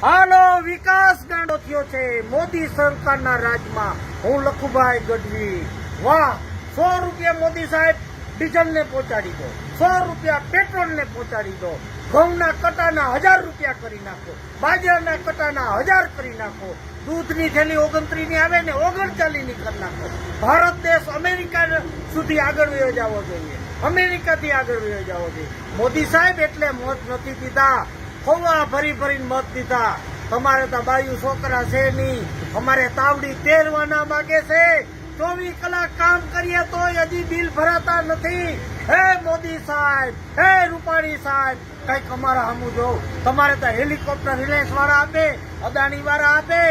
હાલો વિકાસ ગાંડો થયો છે મોદી સરકારના રાજમાં। હું લખુભાઈ ગઢવી। વાહ, 100 રૂપિયા મોદી સાહેબ ડીઝલ ને પહોંચાડી દો, 100 રૂપિયા પેટ્રોલ ને પહોંચાડી દો, ઘઉંના કટાના 1000 રૂપિયા કરી નાખો, બાજરાના કટાના 1000 કરી નાખો, દૂધની થેલી 29 ની આવે ને 39 ની કરી નાખો। ભારત દેશ અમેરિકા સુધી આગળ વયો જવો જોઈએ, અમેરિકાથી આગળ વયો જવો જોઈએ। મોદી સાહેબ એટલે મત નથી દીધા, ખોવા ભરી ભરીને મત દીધા। તમારે તો બાયુ છોકરા છે નહીં, અમારે તાવડી તેરવાના માગે છે। 24 કલાક કામ કરીએ તો હજી બિલ ભરાતા નથી। હે મોદી સાહેબ, હે રૂપાણી સાહેબ, કઈક અમારા હમું જોવ। તમારે તો હેલિકોપ્ટર રિલાયન્સ વાળા આપે, અદાણી વાળા આપે,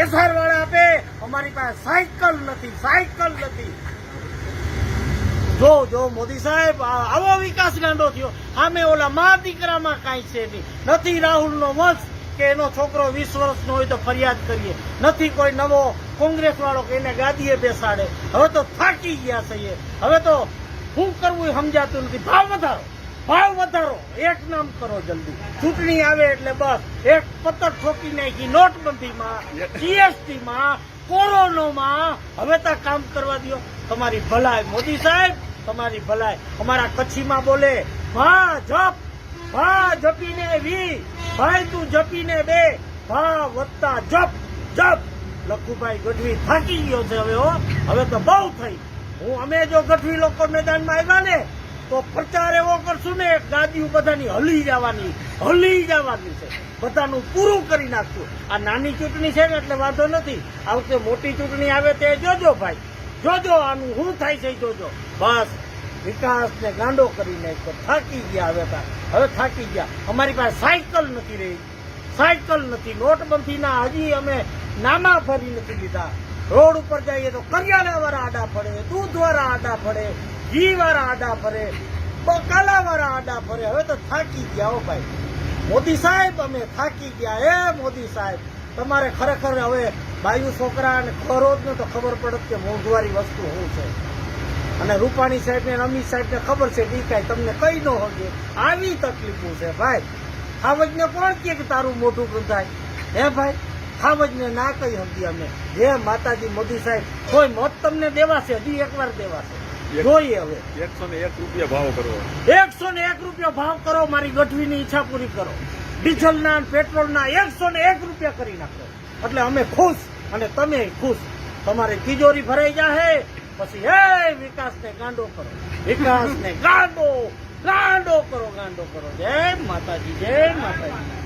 એસઆર વાળા આપે, અમારી પાસે સાયકલ નથી, સાયકલ નથી। જો મોદી સાહેબ આવો વિકાસ ગાંડો થયો। આમે ઓલા મા દીકરામાં કાંઈ છે નહીં, નથી રાહુલનો વંશ કે એનો છોકરો 20 વર્ષનો હોય તો ફરિયાદ કરીએ, નથી કોઈ નવો કોંગ્રેસ વાળો કે એને ગાદીએ બેસાડે। હવે તો થાકી ગયા છીએ, હવે તો શું કરવું સમજાતું નથી। ભાવ વધારો, એક નામ કરો જલ્દી। ચૂંટણી આવે એટલે બસ એક પત્તર ઠોકી નાખી, નોટબંધીમાં, જીએસટીમાં, કોરોનામાં। હવે તો કામ કરવા દો, તમારી ભલાઈ મોદી સાહેબ, તમારી ભલાઈ। અમારા કચ્છીમાં બોલે ભા જપીને વી, ભાઈ તું જપીને બે, ભા વત્તા જપ જપ। લખુભાઈ ગઢવી થાકી ગયો છે હવે તો બહુ થઈ। અમે જો ગઢવી લોકો મેદાનમાં આવ્યા ને તો પ્રચાર એવો કરશું ને, ગાદીઓ બધાની હલી જવાની છે, બધાનું પૂરું કરી નાખશું। આ નાની ચૂંટણી છે ને એટલે વાંધો નથી, આ વખતે મોટી ચૂંટણી આવે તે જોજો ભાઈ, જોજો આનું શું થાય છે જોજો। બસ વિકાસ ને ગાંડો કરી નાખ્યો, થાકી ગયા હવે થાકી ગયા। અમારી પાસે સાયકલ નથી રહી, સાયકલ નથી, નોટબંધીના હજી અમે નામા ફરી નથી લીધા। રોડ ઉપર જઈએ તો કરિયાણા વાળા આડા ફરે, દૂધ વાળા આડા ફરે, ઘી વાળા આડા ફરે, બકાલા વાળા આડા ફરે। હવે તો થાકી ગયા હો ભાઈ મોદી સાહેબ, અમે થાકી ગયા। હે મોદી સાહેબ, તમારે ખરેખર હવે બાયુ છોકરા અને ખરો જ ને તો ખબર પડત કે મોંઘવારી વસ્તુ શું છે। અને રૂપાણી સાહેબ ને અમિત સાહેબ ને ખબર છે કે કાંઈ તમને કઈ ન હોગે, આવી તકલીફો છે ભાઈ। ખાવજ ને કોણ કે તારું મોઢું બંધાય? હે ભાઈ, ખાવજ ને ના કઈ હતી અમે। હે માતાજી મોદી સાહેબ, કોઈ મત તમને દેવાશે, હજી એકવાર દેવાશે, જોઈએ હવે। 101 રૂપિયા ભાવ કરો, 101 રૂપિયા ભાવ કરો, મારી ગઢવીની ઈચ્છા પૂરી કરો। ડીઝલના પેટ્રોલના 101 રૂપિયા કરી નાખો, એટલે અમે ખુશ અને તમે ખુશ। તમારી તિજોરી ભરાઈ જાહે, પછી હે વિકાસને ગાંડો કરો, વિકાસને ગાંડો કરો, ગાંડો કરો। જય માતાજી, જય માતાજી।